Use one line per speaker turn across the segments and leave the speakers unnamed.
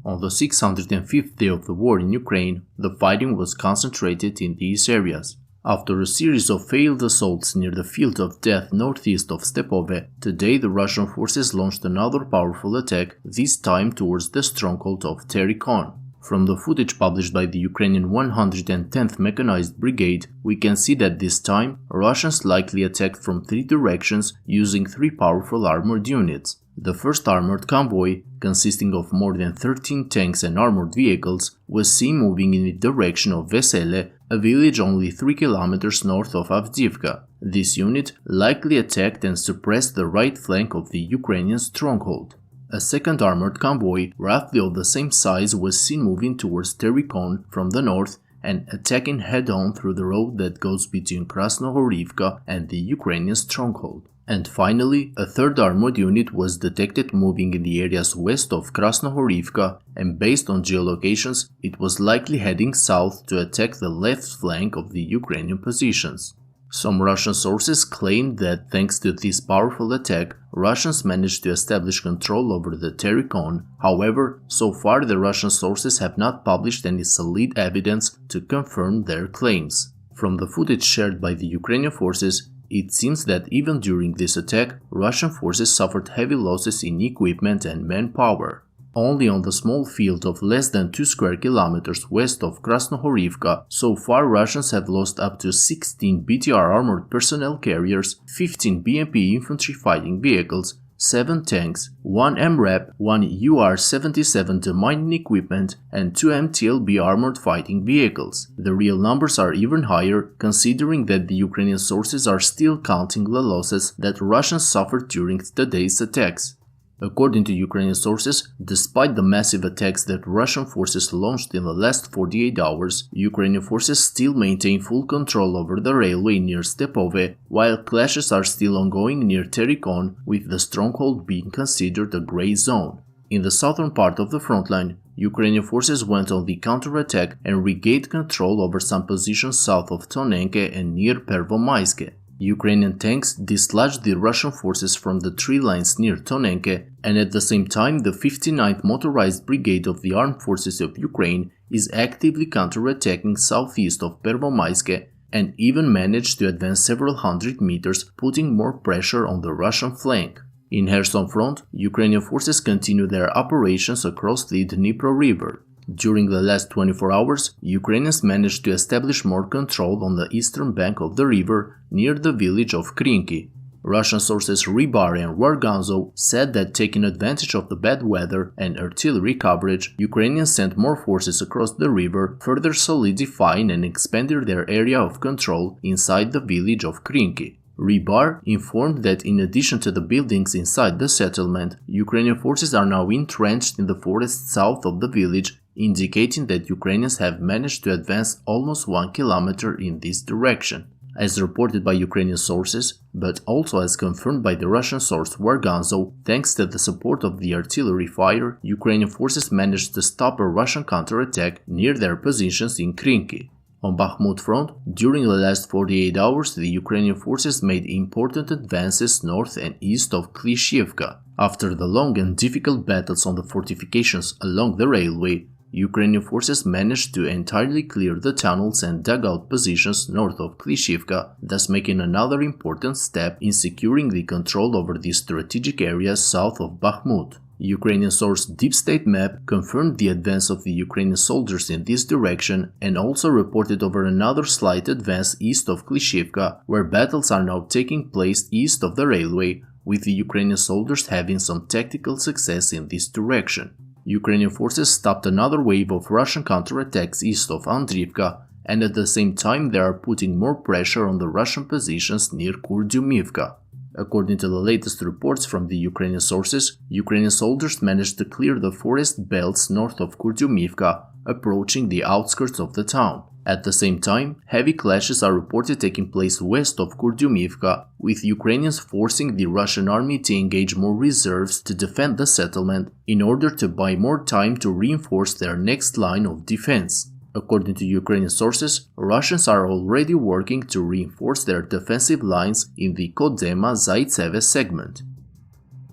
On the 605th day of the war in Ukraine, the fighting was concentrated in these areas. After a series of failed assaults near the Field of Death northeast of Stepove, today the Russian forces launched another powerful attack, this time towards the stronghold of Terrikon. From the footage published by the Ukrainian 110th Mechanized Brigade, we can see that this time Russians likely attacked from three directions using three powerful armored units. The first armored convoy, consisting of more than 13 tanks and armored vehicles, was seen moving in the direction of Vesele, a village only 3 kilometers north of Avdiivka. This unit likely attacked and suppressed the right flank of the Ukrainian stronghold. A second armored convoy, roughly of the same size, was seen moving towards Terrikon from the north and attacking head-on through the road that goes between Krasnohorivka and the Ukrainian stronghold. And finally, a third armored unit was detected moving in the areas west of Krasnohorivka, and based on geolocations, it was likely heading south to attack the left flank of the Ukrainian positions. Some Russian sources claim that thanks to this powerful attack, Russians managed to establish control over the Terrikon. However, so far the Russian sources have not published any solid evidence to confirm their claims. From the footage shared by the Ukrainian forces, it seems that even during this attack, Russian forces suffered heavy losses in equipment and manpower. Only on the small field of less than 2 square kilometers west of Krasnohorivka, so far Russians have lost up to 16 BTR armored personnel carriers, 15 BMP infantry fighting vehicles, 7 tanks, 1 MRAP, 1 UR-77 demining equipment, and 2 MTLB armored fighting vehicles. The real numbers are even higher, considering that the Ukrainian sources are still counting the losses that Russians suffered during today's attacks. According to Ukrainian sources, despite the massive attacks that Russian forces launched in the last 48 hours, Ukrainian forces still maintain full control over the railway near Stepove, while clashes are still ongoing near Terrikon, with the stronghold being considered a grey zone. In the southern part of the front line, Ukrainian forces went on the counterattack and regained control over some positions south of Tonenke and near Pervomaiske. Ukrainian tanks dislodged the Russian forces from the tree lines near Tonenke, and at the same time the 59th Motorized Brigade of the Armed Forces of Ukraine is actively counterattacking southeast of Pervomaiske and even managed to advance several hundred meters, putting more pressure on the Russian flank. In Kherson front, Ukrainian forces continue their operations across the Dnipro river. During the last 24 hours, Ukrainians managed to establish more control on the eastern bank of the river near the village of Krinky. Russian sources Rybar and Warganzo said that taking advantage of the bad weather and artillery coverage, Ukrainians sent more forces across the river, further solidifying and expanding their area of control inside the village of Krinky. Rybar informed that in addition to the buildings inside the settlement, Ukrainian forces are now entrenched in the forest south of the village, indicating that Ukrainians have managed to advance almost 1 kilometer in this direction. As reported by Ukrainian sources, but also as confirmed by the Russian source Warganzo, thanks to the support of the artillery fire, Ukrainian forces managed to stop a Russian counterattack near their positions in Krinky. On Bakhmut front, during the last 48 hours, the Ukrainian forces made important advances north and east of Klishchiivka. After the long and difficult battles on the fortifications along the railway, Ukrainian forces managed to entirely clear the tunnels and dugout positions north of Klishchiivka, thus making another important step in securing the control over the strategic areas south of Bakhmut. Ukrainian source Deep State Map confirmed the advance of the Ukrainian soldiers in this direction and also reported over another slight advance east of Klishchiivka, where battles are now taking place east of the railway, with the Ukrainian soldiers having some tactical success in this direction. Ukrainian forces stopped another wave of Russian counterattacks east of Andriivka, and at the same time they are putting more pressure on the Russian positions near Kurdyumivka. According to the latest reports from the Ukrainian sources, Ukrainian soldiers managed to clear the forest belts north of Kurdyumivka, approaching the outskirts of the town. At the same time, heavy clashes are reported taking place west of Kurdyumivka, with Ukrainians forcing the Russian army to engage more reserves to defend the settlement in order to buy more time to reinforce their next line of defense. According to Ukrainian sources, Russians are already working to reinforce their defensive lines in the Condemn-Zaporizhzhia segment.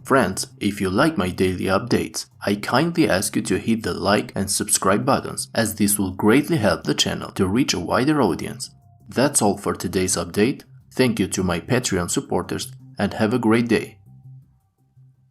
Friends, if you like my daily updates, I kindly ask you to hit the like and subscribe buttons, as this will greatly help the channel to reach a wider audience. That's all for today's update. Thank you to my Patreon supporters and have a great day.